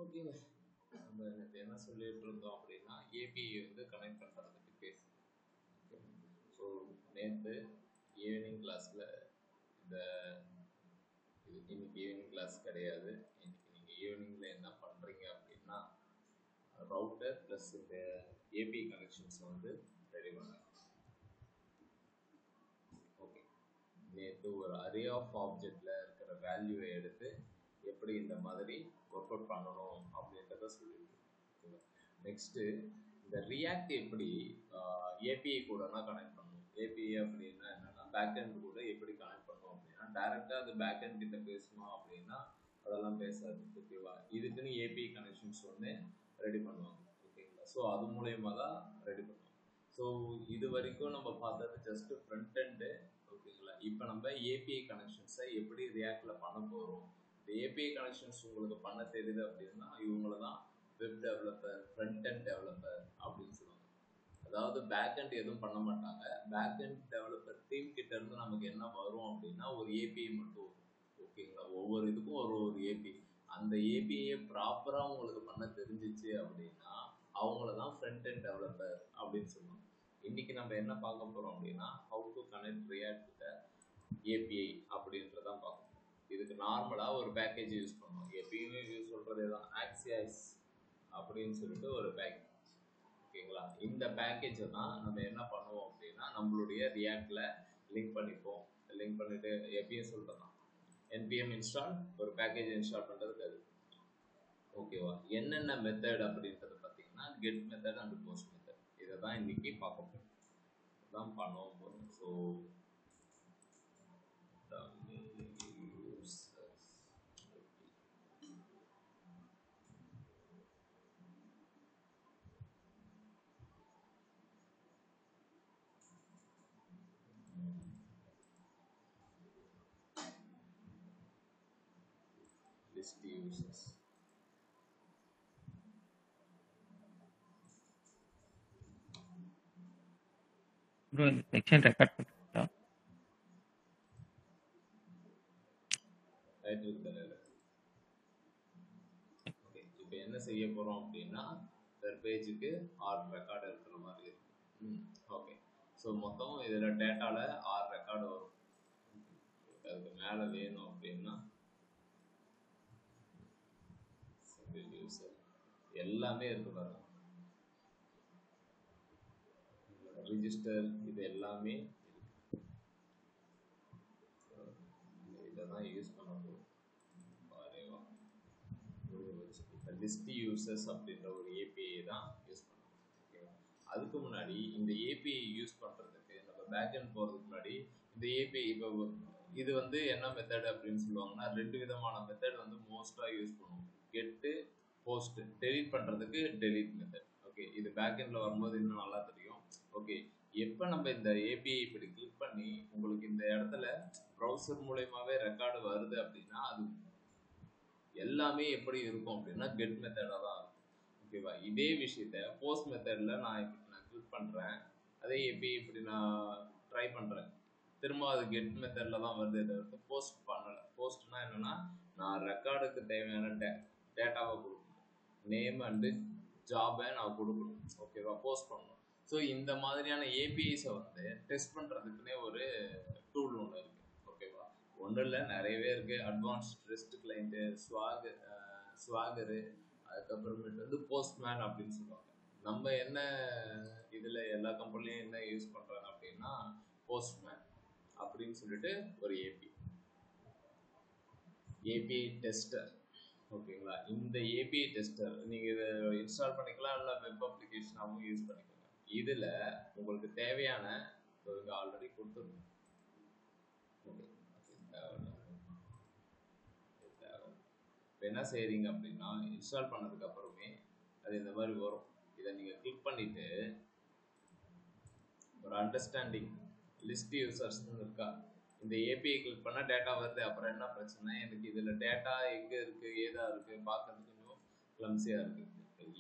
ஓகேங்க. நம்ம நேத்து என்ன சொல்லிட்டு இருந்தோம் அப்படின்னா, ஏபிஐ வந்து கனெக்ட் பண்றதுக்கு பேஸ். ஓகே. ஸோ நேத்து ஈவினிங் கிளாஸ்ல இந்த இன்னைக்கு ஈவினிங் கிளாஸ் கிடையாது. இன்னைக்கு நீங்க ஈவினிங்ல என்ன பண்றீங்க அப்படின்னா, ரவுட்டர் ப்ளஸ் இந்த ஏபிஐ கனெக்ஷன்ஸ் வந்து ரெடி பண்ணுங்க. ஓகே. நேற்று ஒரு அரே ஆஃப் ஆப்ஜெக்ட்ல இருக்கிற வேல்யூவை எடுத்து எப்படி இந்த மாதிரி ஒர்க் அவுட் பண்ணணும் அப்படின்றத சொல்லியிருக்கோம். நெக்ஸ்ட்டு இந்த ரியாக்ட் எப்படி ஏபிஐ கூடனா கனெக்ட் பண்ணணும். ஏபிஐ அப்படின்னா என்னன்னா பேக்எண்ட் கூட எப்படி கனெக்ட் பண்ணணும் அப்படின்னா டைரெக்டாக அது பேக்எண்ட் கிட்ட பேசணும் அப்படின்னா அதெல்லாம் பேசாது. ஓகேவா? இதுக்குன்னு ஏபிஐ கனெக்ஷன்ஸ் ஒன்று ரெடி பண்ணுவாங்க. ஓகேங்களா? ஸோ அது மூலயமா தான் ரெடி பண்ணுவாங்க. ஸோ இது வரைக்கும் நம்ம பார்த்தது ஜஸ்ட் ஃப்ரண்ட் எண்டு. ஓகேங்களா? இப்போ நம்ம ஏபிஐ கனெக்ஷன்ஸை எப்படி ரியாக்டில் பண்ண போகிறோம். இந்த ஏபிஐ கனெக்ஷன்ஸ் உங்களுக்கு பண்ண தெரியுது அப்படின்னா இவங்கள தான் web developer, front end developer அப்படின்னு சொல்லுவாங்க. அதாவது பேக் எண்ட் எதுவும் பண்ண மாட்டாங்க. பேக் எண்ட் டெவலப்பர் டீம் கிட்ட இருந்து நமக்கு என்ன வரும் அப்படின்னா ஒரு ஏபிஐ மட்டும் வரும். ஓகேங்களா? ஒவ்வொரு இதுக்கும் ஒரு ஏபிஐ. அந்த ஏபிஐயை ப்ராப்பராக உங்களுக்கு பண்ண தெரிஞ்சிச்சு அப்படின்னா அவங்கள தான் ஃப்ரண்ட் எண்ட் டெவலப்பர் அப்படின்னு சொல்லுவாங்க. இன்னைக்கு நம்ம என்ன பார்க்க போறோம் அப்படின்னா how to connect react API அப்படின்றதான் பார்க்கணும். இதுக்கு நார்மலாக ஒரு பேக்கேஜ் யூஸ் பண்ணுவோம். எப்பயுமே யூஸ் சொல்றதே தான் ஆக்சியாஸ் அப்படின்னு சொல்லிட்டு ஒரு பேக்கேஜ். ஓகேங்களா? இந்த பேக்கேஜை தான் நம்ம என்ன பண்ணுவோம் அப்படின்னா நம்மளுடைய ரியாக்ட்ல லிங்க் பண்ணிப்போம். லிங்க் பண்ணிட்டு எப்பயும் சொல்றதான் npm இன்ஸ்டால் ஒரு பேக்கேஜ் இன்ஸ்டால் பண்றதுக்கு அது. ஓகேவா? என்னென்ன மெத்தட் அப்படின்றது பார்த்தீங்கன்னா get method and post method. இதை தான் இன்னைக்கு பார்க்க போகிறோம். தான் பண்ணுவோம் போகிறோம். So list users. Bro, இந்த செக்ஷன் ரெக்கார்ட் பண்ணிட்டா ரைட் இருக்கு. ஓகே. இப்போ என்ன செய்ய போறோம் அப்படின்னா பெர் பேஜுக்கு 6 ரெக்கார்டு இருக்கிற மாதிரி இருக்கு. ஓகே. ஸோ மொத்தம் இதில் டேட்டாவில் 6 ரெக்கார்டு வரும். அதுக்கு மேலே வேணும் அப்படின்னா யூசர் எல்லாமே இருக்கு பாருங்க. ரிஜிஸ்டர் இது எல்லாமே இருக்கு. இதை தான் யூஸ் பண்ண போகிறோம். லிஸ்ட் யூசர்ஸ் அப்படின்ற ஒரு ஏபிஐ தான் யூஸ் பண்ணுவோம். ஓகேவா? அதுக்கு முன்னாடி இந்த ஏபிஐ யூஸ் பண்ணுறதுக்கு நம்ம பேக்எண்ட் போகிறதுக்கு முன்னாடி இந்த ஏபிஐ இப்போ இது வந்து என்ன மெத்தட் அப்படின்னு சொல்லுவாங்கன்னா 2 விதமான மெத்தட் வந்து மோஸ்ட்டாக யூஸ் பண்ணுவோம். கெட்டு, போஸ்ட். டெலீட் பண்ணுறதுக்கு டெலீட் மெத்தட். ஓகே. இது பேக்எண்டில் வரும்போது இன்னும் நல்லா தெரியும். ஓகே. எப்போ நம்ம இந்த ஏபிஐ இப்படி கிளிக் பண்ணி உங்களுக்கு இந்த இடத்துல ப்ரௌசர் மூலயமாவே ரெக்கார்டு வருது அப்படின்னா அது எல்லாமே எப்படி இருக்கும் அப்படின்னா கெட் மெத்தடாக தான் இருக்கும். ஓகேவா? இதே விஷயத்த போஸ்ட் மெத்தடில் நான் கிளிக் பண்ணுறேன். அதே எப்படி இப்படி நான் ட்ரை பண்ணுறேன். திரும்ப அது கெட் மெத்தடில் தான் வருது. இதை போஸ்ட் பண்ணலை. போஸ்ட்னா என்னென்னா நான் ரெக்கார்டுக்கு தேவையான டேட்டாவை கொடுக்கணும். நேம் அண்டு ஜாபை நான் கொடுக்கணும். ஓகேவா? போஸ்ட் பண்ணணும். ஸோ இந்த மாதிரியான ஏபிஐஸை வந்து டெஸ்ட் பண்ணுறதுக்குன்னே ஒரு டூல் ஒன்று இருக்குது. ஓகேவா? ஒன்றும் இல்லை, நிறையவே இருக்குது. அட்வான்ஸ்ட் ரெஸ்ட் கிளைண்ட்டு, ஸ்வாகரு, அதுக்கப்புறமேட்டு வந்து போஸ்ட்மேன் அப்படின்னு சொல்லுவாங்க. நம்ம என்ன இதில் எல்லா கம்பெனிலையும் என்ன யூஸ் பண்ணுறாங்க அப்படின்னா போஸ்ட்மேன் அப்படின்னு சொல்லிட்டு ஒரு ஏபிஐ டெஸ்டர். ஓகேங்களா? இந்த ஏபிஐ டெஸ்டர் நீங்கள் இதை இன்ஸ்டால் பண்ணிக்கலாம், இல்லை வெப் அப்ளிகேஷனாகவும் யூஸ் பண்ணிக்கோங்க. இதில் உங்களுக்கு தேவையான ஆல்ரெடி கொடுத்துருக்கோம். ஓகே. இப்போ என்ன செய்கிறீங்க அப்படின்னா இன்ஸ்டால் பண்ணதுக்கு அப்புறமே அது இந்த மாதிரி வரும். இதை நீங்கள் கிளிக் பண்ணிவிட்டு ஒரு அண்டர்ஸ்டாண்டிங் லிஸ்ட் யூசர்ஸ்னு இருக்கா, இந்த ஏபிஐ கிளிக் பண்ணால் டேட்டா வருது. அப்புறம் என்ன பிரச்சனை, எனக்கு இதில் டேட்டா எங்கே இருக்குது ஏதா இருக்குது பார்க்கறதுக்கு கொஞ்சம் கிளம்ஸியாக இருக்குது.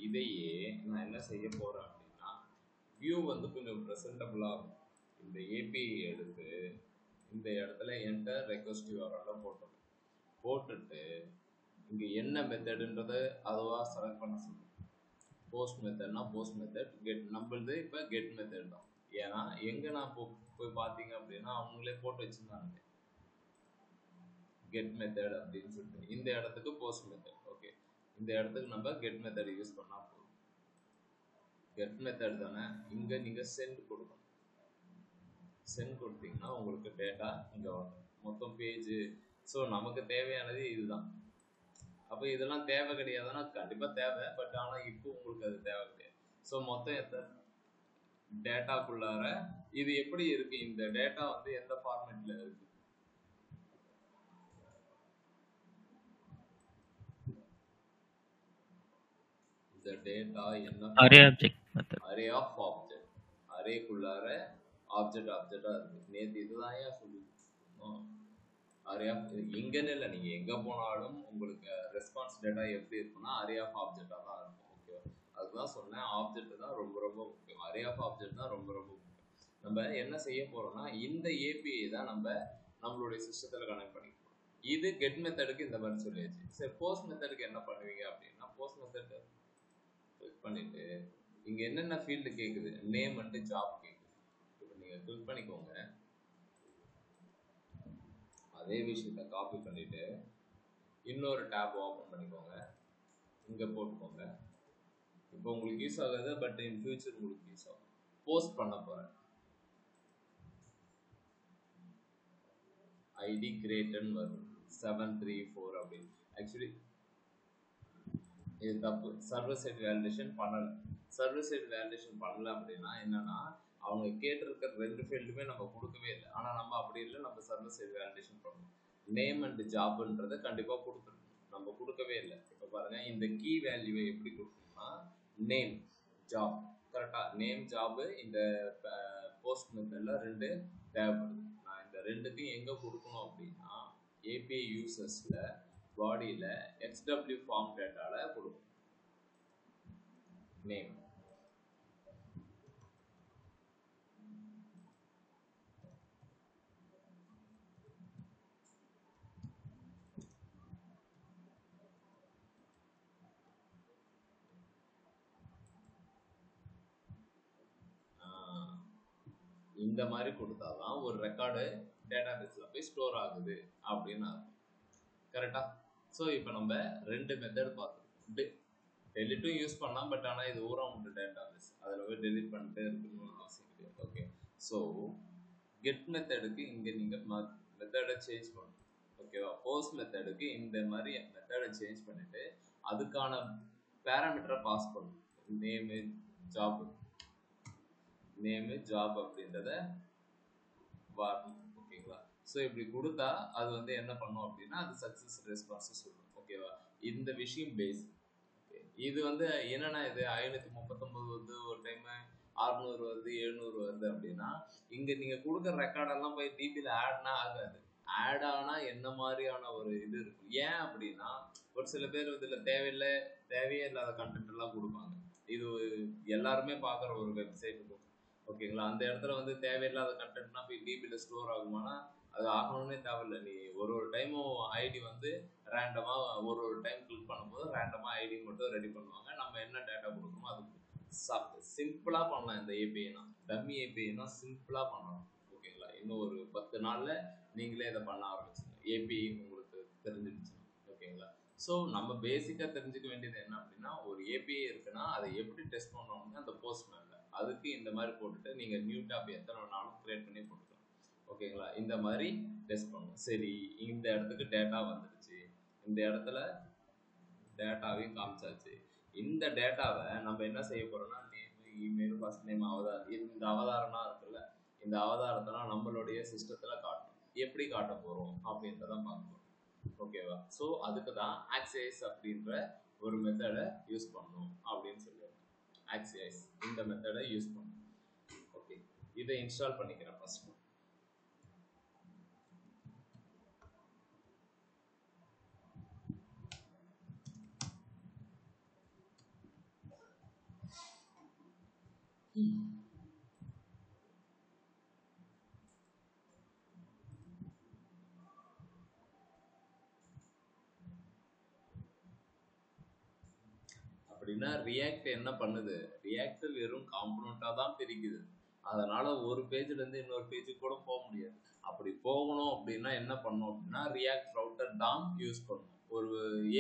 இதையே நான் என்ன செய்ய போகிறேன் அப்படின்னா வியூ வந்து கொஞ்சம் ப்ரெசன்டபுளாக இருக்கும். இந்த ஏபிஐ எடுத்து இந்த இடத்துல என்டர் ரெக்வஸ்ட் யூஆர்எல்ல போட்டுட்டு இங்கே என்ன மெத்தடுன்றதை அதுவாக செலக்ட் பண்ண சொல்லுவோம். போஸ்ட் மெத்தட்னா போஸ்ட் மெத்தட், கெட் நம்மளது இப்போ கெட் மெத்தட் தான். ஏன்னா எங்கே நான் போய் பார்த்தீங்க அப்படின்னா அவங்களே போட்டு வச்சுருந்தாங்க கெட் மெத்தட் அப்படின்னு சொல்லிட்டு. இந்த இடத்துக்கு போஸ்ட் மெத்தட். ஓகே, இந்த இடத்துக்கு நம்ம கெட் மெத்தட் யூஸ் பண்ணால் போதும். கெட் மெத்தட் தானே, இங்கே நீங்கள் சென்ட் கொடுக்கணும். சென்ட் கொடுத்தீங்கன்னா உங்களுக்கு டேட்டா இங்கே வரும், மொத்தம் பேஜு. ஸோ நமக்கு தேவையானது இதுதான். அப்போ இதெல்லாம் தேவை கிடையாதுன்னா கண்டிப்பாக தேவை, பட் ஆனால் இப்போ உங்களுக்கு அது தேவை கிடையாது. ஸோ மொத்தம் எத்தனை டேட்டாக்குள்ளார இது எப்படி இருக்கு, இந்த டேட்டா வந்து எந்த ஃபார்மேட்ல இருக்கு? இந்த டேட்டா என்ன? Array object method. Array of object. அரேக்குள்ளார ஆப்ஜெக்டா இருக்கு. நேற்று இதுதான் ஏன் சொல்லிருக்கோம். அரே ஆஃப் இங்கன்னு இல்லை, நீங்க எங்க போனாலும் உங்களுக்கு ரெஸ்பான்ஸ் டேட்டா எப்படி இருக்குன்னா அரே ஆஃப் ஆப்ஜெக்டா தான் இருக்கும். ஓகேவா? அதுதான் சொன்னேன், ஆப்ஜெக்ட் தான் ரொம்ப ரொம்ப முக்கியம். அரே ஆஃப் ஆப்ஜெக்ட் தான் ரொம்ப ரொம்ப முக்கியம். நம்ம என்ன செய்ய போறோம்னா இந்த ஏபிஐ தான் நம்மளுடைய சிஸ்டத்துல கனெக்ட் பண்ணிக்கிறோம். இது கெட் மெத்தடுக்கு இந்த மாதிரி சொல்லியாச்சு. சரி, போஸ்ட் மெத்தடுக்கு என்ன பண்ணுவீங்க அப்படின்னா, போஸ்ட் மெத்தட் கிளிக் பண்ணிட்டு இங்க என்னென்ன ஃபீல்டு கேக்குது, நேம் அண்ட் ஜாப் கேக்குது. இப்போ நீங்க கிளிக் பண்ணிக்கோங்க. அதே விஷயத்தை காப்பி பண்ணிட்டு இன்னொரு டேப் ஓப்பன் பண்ணிக்கோங்க, இங்க போட்டுக்கோங்க. இப்போ உங்களுக்கு யூஸ் ஆகுது, பட் இன் ஃபியூச்சர் உங்களுக்கு யூஸ் ஆகும். போஸ்ட் பண்ண போறேன், ஐடி கிரியேட்டன் வரும் 734 அப்படின்னு. ஆக்சுவலி இது தப்பு, சர்வர் சைட் வேலிடேஷன் பண்ணல. சர்வர் சைட் வேலிடேஷன் பண்ணல அப்படின்னா என்னன்னா, அவங்க கேட்டிருக்கிற 2 ஃபீல்டுமே நம்ம கொடுக்கவே இல்லை. ஆனால் நம்ம அப்படி இல்லை, நம்ம சர்வர் சைட் வேலிடேஷன் பண்ணணும். நேம் அண்ட் ஜாப்ன்றதை கண்டிப்பாக கொடுத்துருக்கணும், நம்ம கொடுக்கவே இல்லை. இப்போ பாருங்க, இந்த கீ வேல்யூவை எப்படி கொடுக்கணும்னா நேம் ஜாப், கரெக்டாக நேம் ஜாப் இந்த போஸ்ட் மெத்தடில் 2 தேவைப்படுது. நான் இந்த 2த்தையும் எங்கே கொடுக்கணும் அப்படின்னா ஏபிஐ யூசர்ஸில் பாடியில் XW ஃபார்ம் டேட்டாவில் கொடுக்கும் நேம். இந்த மாதிரி கொடுத்தாதான் ஒரு ரெக்கார்டு டேட்டா பேஸில் போய் ஸ்டோர் ஆகுது அப்படின்னு அர்த்தம். கரெக்டா? ஸோ இப்போ நம்ம 2 மெத்தட் பார்த்துருக்கோம். டெலிட்டும் யூஸ் பண்ணலாம், பட் ஆனால் இது ஊரம் டேட்டா பேஸ், அதில் போய் டெலிட் பண்ணிட்டே இருக்கணும்னு அவசியம் கிடையாது. ஓகே, ஸோ கெட் மெத்தடுக்கு இங்கே நீங்கள் மெத்தடை சேஞ்ச் பண்ணணும். ஓகேவா? போஸ்ட் மெத்தடுக்கு இந்த மாதிரி மெத்தடை சேஞ்ச் பண்ணிட்டு அதுக்கான பேராமீட்டரை பாஸ் பண்ணணும். நேமு ஜாப் அப்படின்றத வரணும். ஓகேங்களா? ஸோ இப்படி கொடுத்தா அது வந்து என்ன பண்ணும் அப்படின்னா அது சக்ஸஸ் ரெஸ்பான்ஸ் சொல்லும். ஓகேவா? இந்த விஷயம் பேஸ். இது வந்து என்னன்னா, இது 539 வந்து ஒரு டைம் 600 வருது, 700 வருது அப்படின்னா இங்க நீங்க கொடுக்குற ரெக்கார்டெல்லாம் போய் டிபியில் ஆட்னா ஆகாது. ஆட் ஆனா என்ன மாதிரியான ஒரு இது இருக்கும். ஏன் அப்படின்னா ஒரு சில பேர் இதுல தேவையே இல்லாத கண்டென்ட் எல்லாம் கொடுப்பாங்க. இது எல்லாருமே பார்க்குற ஒரு வெப்சைட் இருக்கும். ஓகேங்களா? அந்த இடத்துல வந்து தேவையில்லாத கண்டென்ட்னா போய் டிபியில் ஸ்டோர் ஆகுமானா அது ஆகணும்னே தேவையில்லை. நீ ஒரு டைமும் ஐடி வந்து ரேண்டமா ஒரு டைம் கிளிக் பண்ணும்போது ரேண்டமா ஐடி மட்டும் ரெடி பண்ணுவாங்க. நம்ம என்ன டேட்டா கொடுக்கணுமோ அது சிம்பிளா பண்ணலாம். இந்த ஏபிஐனா டம்மி ஏபிஐனா சிம்பிளா பண்ணலாம். ஓகேங்களா? இன்னும் ஒரு 10 நாள்ல நீங்களே இதை பண்ண ஆரம்பிச்சுங்க, ஏபிஐ உங்களுக்கு தெரிஞ்சிடுச்சு. ஓகேங்களா? ஸோ நம்ம பேசிக்கா தெரிஞ்சுக்க வேண்டியது என்ன அப்படின்னா, ஒரு ஏபிஐ இருக்குன்னா அதை எப்படி டெஸ்ட் பண்ணணும்னு அந்த போஸ்ட் மேல அதுக்கு இந்த மாதிரி போட்டுட்டு நீங்க நியூ டாப் எத்தனை வேணாலும் கிரியேட் பண்ணி போட்டுக்கலாம். ஓகேங்களா? இந்த மாதிரி டெஸ்ட் பண்ணணும். சரி, இந்த இடத்துக்கு டேட்டா வந்துடுச்சு, இந்த இடத்துல டேட்டாவையும் காமிச்சாச்சு. இந்த டேட்டாவை நம்ம என்ன செய்ய போறோம்னா நேம், இமெயில், ஃபர்ஸ்ட் நேம், அவதாரம், இந்த அவதாரம்னா இருக்குல்ல, இந்த அவதாரத்தெல்லாம் நம்மளுடைய சிஸ்டத்துல காட்டணும். எப்படி காட்ட போறோம் அப்படின்றத பார்க்கணும். ஓகேவா? ஸோ அதுக்கு தான் ஆக்சியஸ் அப்படின்ற ஒரு மெத்தடை யூஸ் பண்ணணும் அப்படின்னு சொல்லுவாங்க. ஆக்சியஸ் இந்த மெத்தடை யூஸ் பண்ணணும். ஓகே, இதை இன்ஸ்டால் பண்ணிக்கிறேன் ஃபர்ஸ்ட். அப்படின்னா ரியாக்ட் என்ன பண்ணுது? ரியாக்ட் வெறும் காம்பனண்டா தான் பிரிக்குது. அதனால ஒரு பேஜ்ல இருந்து இன்னொரு பேஜுக்கு கூட போக முடியாது. அப்படி போகணும் அப்படின்னா என்ன பண்ணணும் அப்படின்னா ரியாக்ட் ரவுட்டர் டாம் யூஸ் பண்ணணும். ஒரு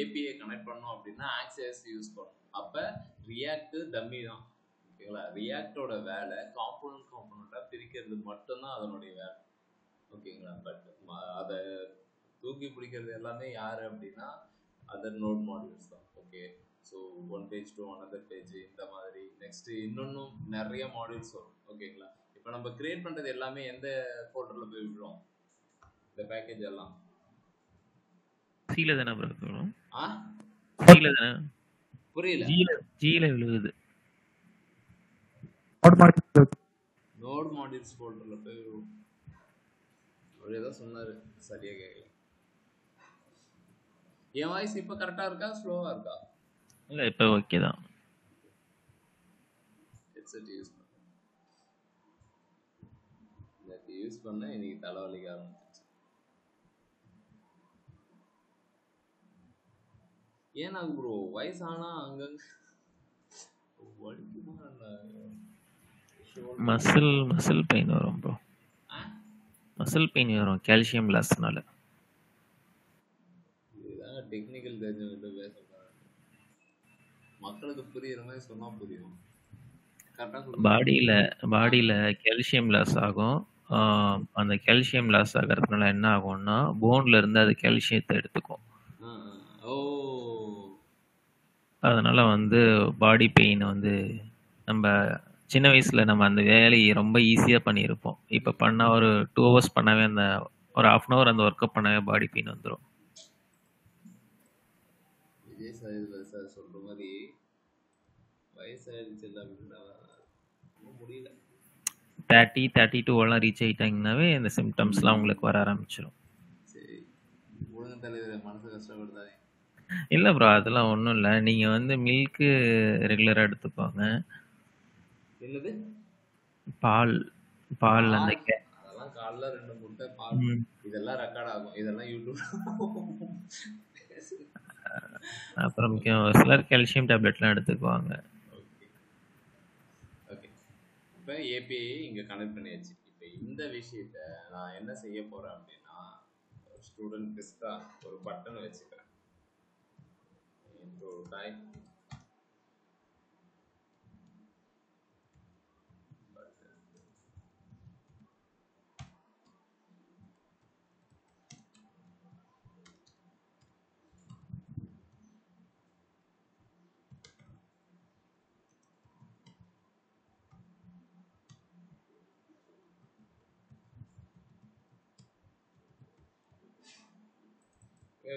ஏபிஐ கனெக்ட் பண்ணோம் அப்படின்னா ஆக்சஸ் யூஸ் பண்ணணும். அப்ப ரியாக்ட் டம்மி தான். ஓகேங்களா? ரியாக்டோட வேலை காம்பனண்டா பிரிக்கிறது மட்டும்தான் அதனுடைய வேலை. ஓகேங்களா? பட் அதை தூக்கி பிடிக்கிறது எல்லாமே யாரு அப்படின்னா அதர் நோட் மாடியூல்ஸ் தான். Okay, so one page to another page இந்த மாதிரி நெக்ஸ்ட் இன்னொன்னும் நிறைய மாடியூல்ஸ் வரும். ஓகேங்களா? இப்போ நம்ம கிரியேட் பண்றது எல்லாமே எந்த ஃபோல்டர்ல போய் விடுறோம்? இந்த பேக்கேஜ் எல்லாம் சீல தானே ப்ரோ வரும். சீல தானே? புரியல. ஜீல விழுகுது. நோட் மாடியூல்ஸ் ஃபோல்டர்ல போய் அப்படியே தான் சொன்னாரு, சரியா கேட்கல. என் வாய்ஸ் இப்போ கரெக்டா இருக்கா ஸ்லோவா இருக்கா? இல்ல இப்போ ஓகே தான். ஹெட்செட் யூஸ் பண்ண இன்னைக்கு தலைவலிக்க ஆரம்பிச்சிச்சு. ஏன்னா ப்ரோ வயசானா அங்கங்க மசில் பெயின் வரும் ப்ரோ. மசில் பெயின் வரும் கால்சியம் லாஸ்னால. இதுதான் டெக்னிக்கல் தெரிஞ்சவங்க பேச மக்களுக்கு புரியுற மாதிரி சொன்னா புரியும். பாடியில கால்சியம் லாஸ் ஆகும். அந்த கால்சியம் லாஸ் ஆகிறதுனால என்ன ஆகும்னா போன்ல இருந்து அது கால்சியத்தை எடுத்துக்கும். அதனால வந்து பாடி பெயின் வந்து நம்ம சின்ன வயசுல நம்ம அந்த வேலையை ரொம்ப ஈஸியா பண்ணியிருப்போம். இப்ப பண்ணா ஒரு 2 hours பண்ணவே அந்த ஒரு 1/2 hour அந்த ஒர்க்கை பண்ணவே பாடி பெயின் வந்துடும். விஜய் சார் சொல்ற மாதிரி வயசாயிடுச்சு அப்படின்னா முடியல. 30-32 எல்லாம் ரீச் ஆயிட்டாங்கன்னாவே இந்த சிம்டம்ஸ்லாம் உங்களுக்கு வர ஆரம்பிச்சிடும். சரி, ஒழுங்கு தலைவர் மனசு கஷ்டப்படுத்தாதே. இல்லை ப்ரோ, அதெல்லாம் ஒன்றும் இல்லை. நீங்கள் வந்து மில்க்கு ரெகுலராக எடுத்துக்கோங்க. என்னது? பால் அந்த அதெல்லாம் காலைல 2 முட்டை பால். இதெல்லாம் ரெக்கார்ட் ஆகும், இதெல்லாம் யூடியூப். அப்புறம் சிலர் கால்சியம் டேப்லெட்லாம் எடுத்துக்குவாங்க. ஓகே, இப்போ ஏபிஐ இங்கே கனெக்ட் பண்ணியாச்சு. இப்போ இந்த விஷயத்த நான் என்ன செய்ய போகிறேன் அப்படின்னா ஸ்டூடெண்ட் பிஸ்கா ஒரு பட்டன் வச்சுக்கிறேன். டைப்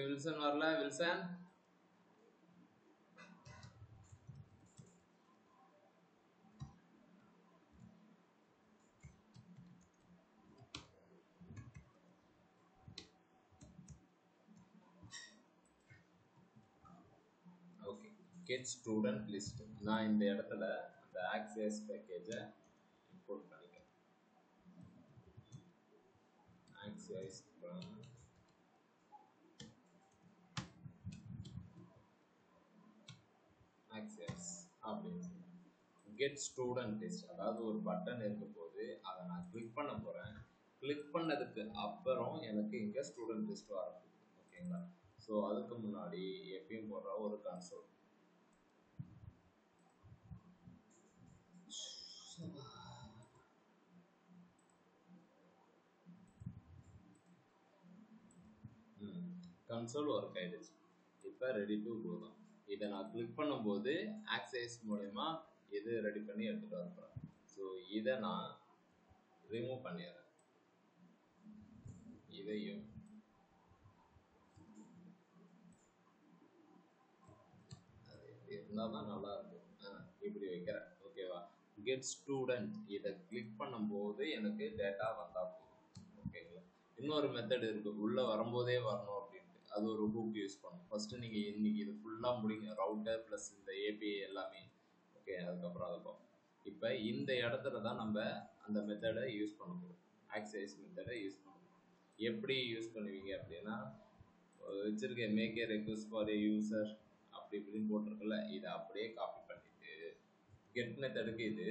வில்சன் வரல. Wilson okay. Get student list. நான் இந்த இடத்துல அந்த ஆக்சஸ் பேக்கேஜை இம்போர்ட் பண்ணிக்கிறேன். ஆக்சஸ் ஆக்சஸ் அப்படின்னு கெட் ஸ்டூடெண்ட் லிஸ்ட், அதாவது ஒரு பட்டன் இருக்க போது அதை நான் கிளிக் பண்ண போகிறேன். கிளிக் பண்ணதுக்கு அப்புறம் எனக்கு இங்கே ஸ்டூடெண்ட் லிஸ்ட் வரும். ஓகேங்களா? ஸோ அதுக்கு முன்னாடி எப்பயும் போடுற ஒரு கன்சோல். கன்சோல் ஒர்க் ஆயிடுச்சு. இப்போ ரெடி டு கோ தான். இதை நான் கிளிக் பண்ணும்போது ஆக்சஸ் மூலமா இது ரெடி பண்ணி எடுத்துகிட்டு வரப்போகிறேன். ஸோ இதை நான் ரிமூவ் பண்ணிடுறேன். இதையும் இருந்தால் தான் நல்லா இருக்கும். இப்படி வைக்கிறேன். ஓகேவா? கெட் ஸ்டூடெண்ட் இதை கிளிக் பண்ணும்போது எனக்கு டேட்டா வந்தால் போதும். ஓகேங்களா? இன்னொரு மெத்தட் இருக்கு, உள்ள வரும்போதே வரணும் அப்படின்ட்டு. அது ஒரு ஹூக் யூஸ் பண்ணும். ஃபர்ஸ்ட் நீங்க இன்னைக்கு இது ஃபுல்லா முடிங்க, ரவுட்டர் பிளஸ் இந்த ஏபிஐ எல்லாமே. ஓகே, அதுக்கப்புறம் அதை பார்ப்போம். இப்போ இந்த இடத்துல தான் நம்ம அந்த மெத்தடை யூஸ் பண்ண போகிறோம். ஆக்சஸ் மெத்தடை யூஸ் பண்ண போகிறோம். எப்படி யூஸ் பண்ணுவீங்க அப்படின்னா வச்சிருக்கேன் make a request for a user அப்படி இப்படின்னு போட்டிருக்குல்ல, இதை அப்படியே காப்பி பண்ணிட்டு கெட் மெத்தடுக்கு இது,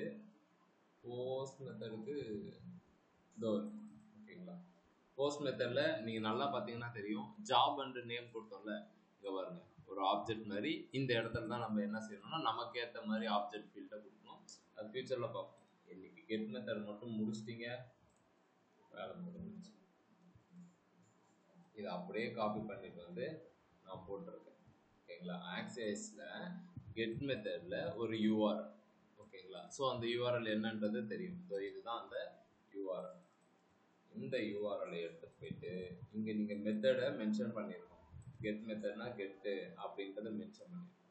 போஸ்ட் மெத்தடுக்கு இதோ ஓகேங்களா. போஸ்ட் மெத்தடில் நீங்கள் நல்லா பார்த்தீங்கன்னா தெரியும், ஜாப் அண்ட் நேம் கொடுத்தோம்ல, இங்கே பாருங்க ஒரு ஆப்ஜெக்ட் மாதிரி இந்த இடத்துல தான் நம்ம என்ன செய்யணும்னா நமக்கு ஏற்ற மாதிரி ஆப்ஜெக்ட் ஃபீல்டை கொடுக்கணும். அது ஃபியூச்சரில் பார்ப்போம். இன்னைக்கு கெட் மெத்தட் மட்டும் முடிச்சிட்டிங்க, வேலை முடிஞ்சிச்சு. இதை அப்படியே காப்பி பண்ணிட்டு வந்து நான் போட்டிருக்கேன் ஓகேங்களா. ஆக்சிஸில் கெட் மெத்தடில் ஒரு யூஆர்எல் ஓகேங்களா. ஸோ அந்த யூஆர்எல் என்னன்றது தெரியும். ஸோ இதுதான் அந்த யூஆர்எல். இந்த யூஆர்எல் எடுத்துட்டு போயிட்டு இங்கே நீங்கள் மெத்தடை மென்ஷன் பண்ணியிருக்கோம். கெட் மெத்தட்னா கெட்டு அப்படின்றத மென்ஷன் பண்ணியிருக்கோம்.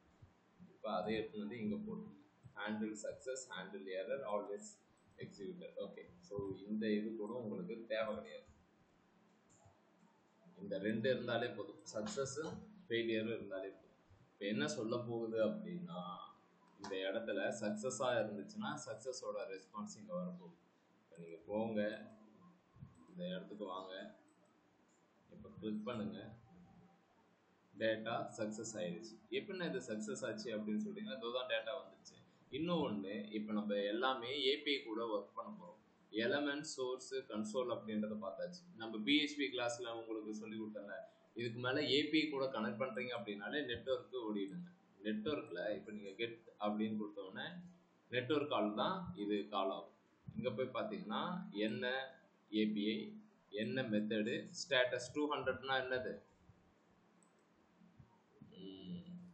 இப்போ அதை எடுத்து வந்து இங்கே போட்டுருங்க. Handle success, handle error, always executed. Okay, so இந்த இது கூட உங்களுக்கு தேவை கிடையாது. இந்த 2 இருந்தாலே போதும், சக்ஸஸும் ஃபெயிலியரும் இருந்தாலே போதும். இப்போ என்ன சொல்ல போகுது அப்படின்னா, இந்த இடத்துல சக்ஸஸாக இருந்துச்சுன்னா சக்ஸஸோட ரெஸ்பான்ஸ் இங்கே வரப்போகுது. இப்போ நீங்கள் போங்க, இந்த இடத்துக்கு வாங்க, இப்போ கிளிக் பண்ணுங்க, டேட்டா சக்ஸஸ் ஆயிடுச்சு. எப்படின்னா இது சக்ஸஸ் ஆச்சு அப்படின்னு சொல்லிட்டீங்கன்னா இதுதான் டேட்டா வந்துடுச்சு. இன்னும் ஒன்று, இப்போ நம்ம எல்லாமே ஏபிஐ கூட ஒர்க் பண்ண போகிறோம். எலமெண்ட், சோர்ஸு, கன்சோல் அப்படின்றத பார்த்தாச்சு. நம்ம பிஹெச்பி கிளாஸில் உங்களுக்கு சொல்லி கொடுத்தல, இதுக்கு மேலே ஏபிஐ கூட கனெக்ட் பண்ணுறீங்க அப்படின்னாலே நெட்ஒர்க்கு ஓடிடுங்க. நெட்ஒர்க்கில் இப்போ நீங்கள் கெட் அப்படின்னு கொடுத்தோடனே நெட்ஒர்க் கால் தான் இது கால் ஆகும். இங்கே போய் பார்த்தீங்கன்னா என்ன ஏபிஐ, என்ன மெத்தடு, ஸ்டேட்டஸ் 200னா என்னது,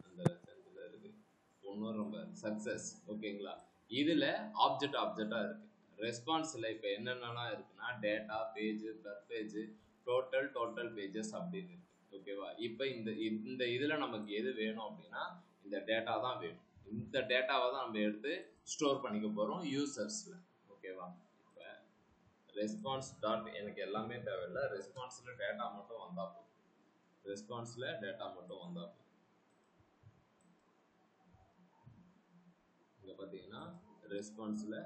அந்த சென்டரில் இருக்குது ஒன்றும் ரொம்ப சக்ஸஸ் ஓகேங்களா. இதில் ஆப்ஜெக்டாக இருக்குது. ரெஸ்பான்ஸில் இப்போ என்னென்னலாம் இருக்குன்னா data, page, per page, total pages அப்படின்னு இருக்குது ஓகேவா. இப்போ இந்த இதில் நமக்கு எது வேணும் அப்படின்னா இந்த டேட்டா தான் வேணும். இந்த டேட்டாவை தான் நம்ம எடுத்து ஸ்டோர் பண்ணிக்க போகிறோம் யூசர்ஸில் ஓகேவா. இப்போ ரெஸ்பான்ஸ் டாட் எனக்கு எல்லாமே தேவையில்லை, ரெஸ்பான்ஸில் டேட்டா மட்டும் வந்தால் போதும். ரெஸ்பான்ஸில் டேட்டா மட்டும் வந்தால் போதும். இங்கே பார்த்தீங்கன்னா ரெஸ்பான்ஸில்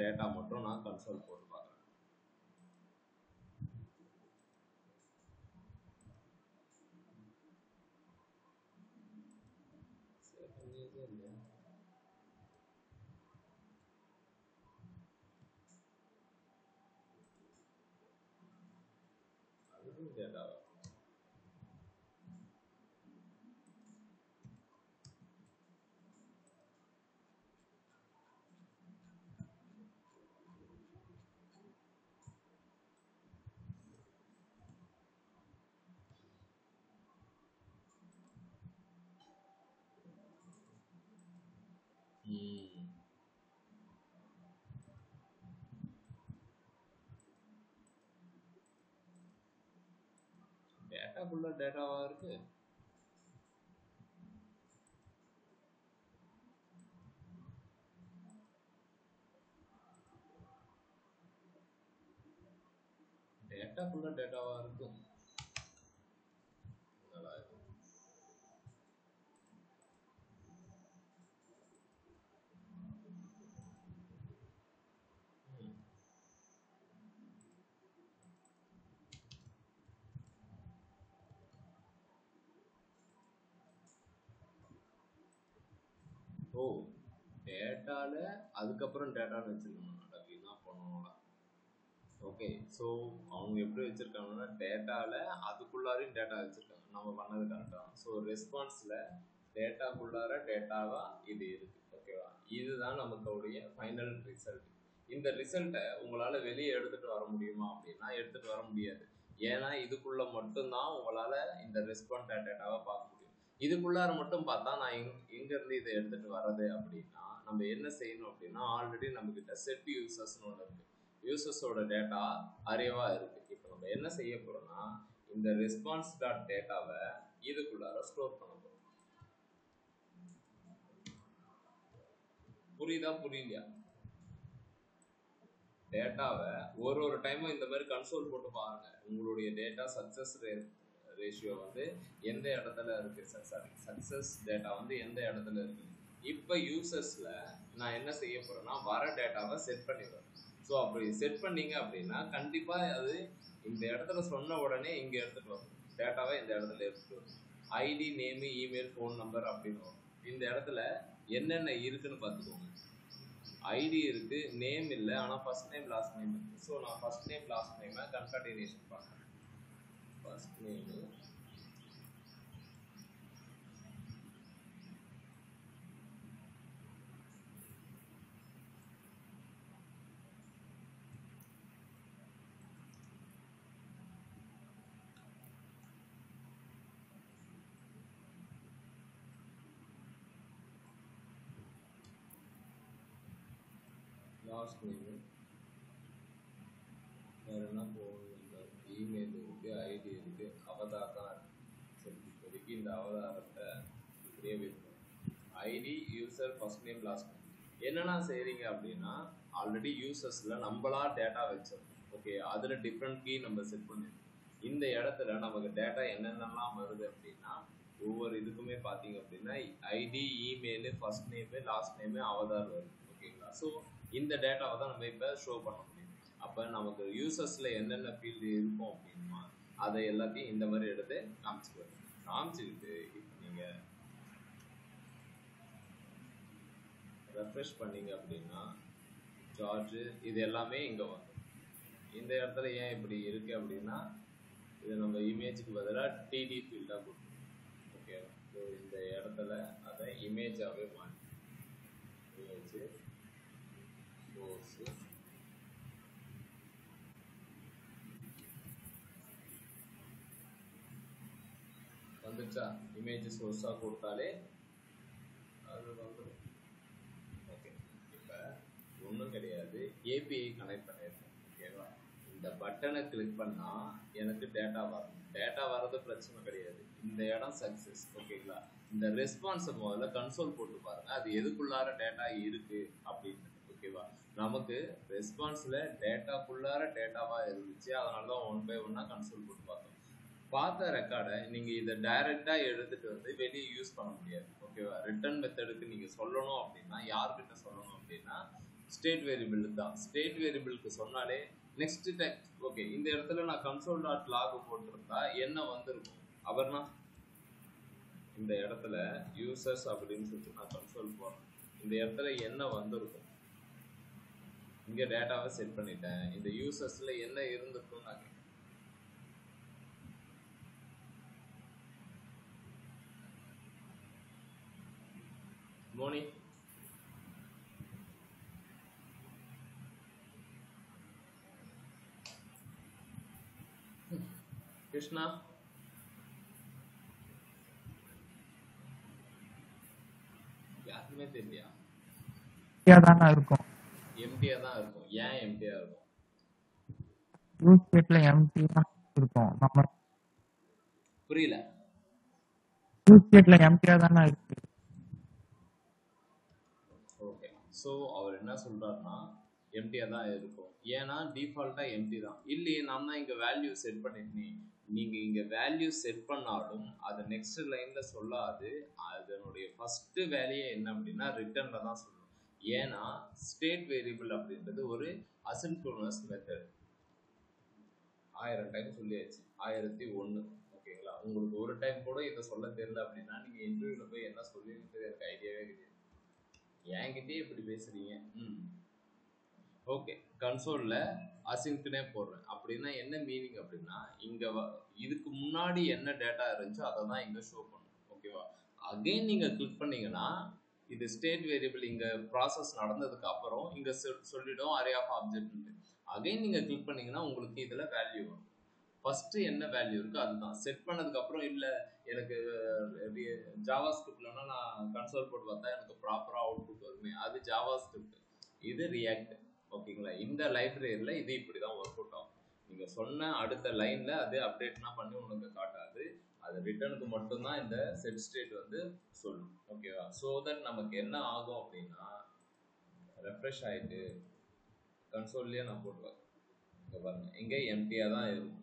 டேட்டா மட்டும் நான் கன்சோல் போட்டு பார்க்குறேன். அதுவும் டேட்டா டேட்டாக்குள்ள டேட்டாவா இருக்கு. டேட்டாக்குள்ள டேட்டாவா இருக்கும். நல்லா இருக்கு. ஓ, டேட்டால அதுக்கப்புறம் டேட்டான்னு வச்சிருக்கணும் அப்படின்னா பண்ணணும்ல. ஓகே, ஸோ அவங்க எப்படி வச்சுருக்காங்கன்னா டேட்டாவில் அதுக்குள்ளாரையும் டேட்டா வச்சுருக்காங்க. நம்ம பண்ணது கரெக்டாக. ஸோ ரெஸ்பான்ஸில் டேட்டாக்குள்ளார டேட்டாவாக இது இருக்குது ஓகேவா. இதுதான் நமக்குடைய ஃபைனல் ரிசல்ட். இந்த ரிசல்ட்டை உங்களால் வெளியே எடுத்துகிட்டு வர முடியுமா அப்படின்னா எடுத்துகிட்டு வர முடியாது. ஏன்னா இதுக்குள்ளே மட்டும்தான் உங்களால் இந்த ரெஸ்பாண்ட் டேட்டாவை பார்க்க முடியும். இதுக்குள்ளார மட்டும் பார்த்தா நான் எங்கேருந்து இதை எடுத்துகிட்டு வர்றது அப்படின்னா நம்ம என்ன செய்யணும் அப்படின்னா ஆல்ரெடி நம்மக்கிட்ட செட் யூசர்ஸ்னு ஒன்று இருக்குது. யூசர்ஸோட டேட்டா அரேவா இருக்கு. இப்போ நம்ம என்ன செய்ய போறோம்னா இந்த ரெஸ்பான்ஸ் டாட் டேட்டாவை இதுக்குள்ளார ஸ்டோர் பண்ண போறோம். புரியுதா புரியலையா? டேட்டாவை ஒரு டைமும் இந்த மாதிரி கன்சோல் போட்டு பாருங்க. உங்களுடைய டேட்டா சக்சஸ் ரேஷியோ வந்து எந்த இடத்துல இருக்கு, சக்சஸ் டேட்டா வந்து எந்த இடத்துல இருக்கு. இப்போ யூசர்ஸ்ல நான் என்ன செய்ய போறேன்னா வர டேட்டாவை செட் பண்ணிடுவேன். ஸோ அப்படி செட் பண்ணீங்க அப்படின்னா கண்டிப்பாக அது இந்த இடத்துல சொன்ன உடனே இங்க எடுத்துட்டு வரும் டேட்டாவை இந்த இடத்துல எடுத்துட்டு வரும். ID, name, email, phone number அப்படின்னு வரும். இந்த இடத்துல என்னென்ன இருக்குன்னு பார்த்துக்கோங்க. ஐடி இருக்கு, நேம் இல்லை, ஆனால் ஃபர்ஸ்ட் நேம் லாஸ்ட் நேம் இருக்கு. ஸோ நான் ஃபர்ஸ்ட் நேம் லாஸ்ட் நேமை கன்கார்டினேஷன் பண்ணுறேன். ஃபர்ஸ்ட் நேமு லாஸ்ட் நேமு வேறு என்ன ஃபோன் நம்பர், இமெயில் இருக்குது, ஐடி இருக்குது, அவதார் தான் இருக்குது. சரி, இப்போதைக்கு இந்த அவதாரத்தை இப்படியே வைக்கணும். ID, user, first name, last name. என்னென்னா செய்கிறீங்க அப்படின்னா ஆல்ரெடி யூசர்ஸில் நம்மளா டேட்டா வச்சோம். ஓகே, அதில் டிஃப்ரெண்ட் கீ நம்ம செட் பண்ணிருக்கோம். இந்த இடத்துல நமக்கு டேட்டா என்னென்னலாம் வருது அப்படின்னா ஒவ்வொரு இதுக்குமே பார்த்தீங்க அப்படின்னா ID, email, first name, last name, avatar வருது. ஓகேங்களா? ஸோ இந்த டேட்டாவை தான் நம்ம இப்போ ஷோ பண்ண முடியும். அப்போ நமக்கு யூசர்ஸில் என்னென்ன ஃபீல்டு இருக்கும் அப்படின்னா அதை எல்லாத்தையும் இந்த மாதிரி எடுத்து காமிச்சுக்குவோம். காமிச்சுக்கிட்டு இப்போ நீங்கள் ரெஃப்ரெஷ் பண்ணீங்க அப்படின்னா ஜார்ஜு இது எல்லாமே இங்கே வரும். இந்த இடத்துல ஏன் இப்படி இருக்குது அப்படின்னா இது நம்ம இமேஜுக்கு பதிலாக டிடி ஃபீல்டாக கொடுக்கும். ஓகே, ஸோ இந்த இடத்துல அதை இமேஜாகவே மாற்றி இமேஜு சோர்ஸு வந்துச்சா, இமேஜ் சோர்ஸாக கொடுத்தாலே அது வந்துடும். ஓகே, இப்போ ஒன்றும் கிடையாது, ஏபிஐ கனெக்ட் பண்ணியிருக்கேன். ஓகேவா? இந்த பட்டனை கிளிக் பண்ணால் எனக்கு டேட்டா வரும். டேட்டா வர்றது பிரச்சனை கிடையாது, இந்த இடம் சக்ஸஸ். ஓகேங்களா? இந்த ரெஸ்பான்ஸை முதல்ல கன்சோல் போட்டு பாருங்கள், அது எதுக்குள்ளார டேட்டா இருக்குது அப்படின்னு. ஓகேவா? நமக்கு ரெஸ்பான்ஸில் டேட்டாக்குள்ளார டேட்டாவாக இருந்துச்சு, அதனால தான் 1 by 1 கன்சோல் போட்டு பார்த்தோம். பார்த்த ரெக்கார்டை நீங்கள் இதை டைரெக்டாக எடுத்துகிட்டு வந்து வெளியே யூஸ் பண்ண முடியாது. ஓகேவா? ரிட்டர்ன் மெத்தடுக்கு நீங்கள் சொல்லணும் அப்படின்னா யார்கிட்ட சொல்லணும் அப்படின்னா ஸ்டேட் வேரியபிள் தான். ஸ்டேட் வேரியபிளுக்கு சொன்னாலே நெக்ஸ்ட் டைம் ஓகே இந்த இடத்துல நான் கன்சோல் டாட் லாக் போட்டிருந்தா என்ன வந்திருக்கும் அவர்னா இந்த இடத்துல யூசர்ஸ் அப்படின்னு சொல்லிட்டு நான் கன்சோல் போடுறேன். இந்த இடத்துல என்ன வந்திருக்கும், இங்கே டேட்டாவை செட் பண்ணிட்டேன், இந்த யூசர்ஸில் என்ன இருந்திருக்கும் நான் மோனி கிருஷ்ணா யாருமே தெரியலையா? தானா இருக்கும், எம்டியா தான் இருக்கும். ஏன் எம்டியா இருக்கும்? யூஸ் கேஸ்ல எம்டி தான் இருக்கும். நம்ம புரியல. யூஸ் கேஸ்ல எம்டியா தானா இருக்கு. ஓகே, ஸோ அவர் என்ன சொல்றாருன்னா எம்டியா தான் இருக்கும். ஏன்னா டிஃபால்ட்டா எம்டி தான். இல்லையே, நான் தான் இங்க வேல்யூ செட் பண்ணிட்டேன். நீங்க இங்க வேல்யூ செட் பண்ணாலும் அது நெக்ஸ்ட் லைன்ல சொல்லாது. அதனுடைய ஃபர்ஸ்ட் வேலையே என்ன அப்படின்னா ரிட்டர்ன்ல தான் சொல்லும். ஏன்னா ஸ்டேட் வேரியபிள் அப்படின்றது ஒரு அசின்க்ரோனஸ் மெத்தட். 1000 டைம் சொல்லியாச்சு, 1001. ஓகேங்களா? உங்களுக்கு ஒரு டைம் கூட இதை சொல்ல தெரியல அப்படின்னா நீங்க இன்டர்வியூல போய் என்ன சொல்லிருக்கிறது எனக்கு ஐடியாவே கிடையாது. என்கிட்டே இப்படி பேசுறீங்க. ஓகே, கன்சோல்ல அசிங்க்னே போடுறேன் அப்படின்னா என்ன மீனிங் அப்படின்னா இங்க இதுக்கு முன்னாடி என்ன டேட்டா இருந்துச்சோ அதை தான் இங்க ஷோ பண்ணும். ஓகேவா? அகைன் நீங்க கிளிக் பண்ணீங்கன்னா இது ஸ்டேட் வேரியபிள் இங்க ப்ராசஸ் நடந்ததுக்கு அப்புறம் இங்க சொல்லிடும் அரே ஆஃப் ஆப்ஜெக்ட். அகைன் நீங்க கிளிக் பண்ணீங்கன்னா உங்களுக்கு இதுல வேல்யூ வரும். ஃபர்ஸ்ட் என்ன வேல்யூ இருக்கு அதுதான் செட் பண்ணதுக்கு அப்புறம். இல்ல எனக்கு ஜாவா ஸ்கிரிப்ட்லன்னா நான் கன்சோல் போட்டு பார்த்தா எனக்கு ப்ராப்பரா அவுட்புட் வருமே, அது ஜாவா ஸ்கிரிப்ட். இது ரியாக்ட். ஓகேங்களா? இந்த லைப்ரரியில இது இப்படிதான் ஒர்க் அவுட் ஆகும். நீங்க சொன்ன அடுத்த லைன்ல அது அப்டேட்னா பண்ணி உனக்கு காட்டாது. அது ரிட்டர்னுக்கு மட்டும்தான் இந்த செட் ஸ்டேட் வந்து சொல்லும். ஓகேவா? ஸோ தட் நமக்கு என்ன ஆகும் அப்படின்னா ரெஃப்ரெஷ் ஆயிட்டு கன்சோல்லையே நான் போட்டுவேன். இங்க பாருங்க, இங்கே எம்டியா தான் இருக்கும்.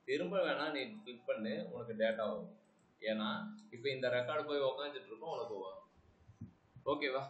திரும்ப வேணா நீ கிளிக் பண்ணு, உனக்கு டேட்டா வரும். ஏன்னா இப்போ இந்த ரெக்கார்டு போய் உக்காந்துட்டு இருக்கும், உனக்கு வரும். ஓகேவா?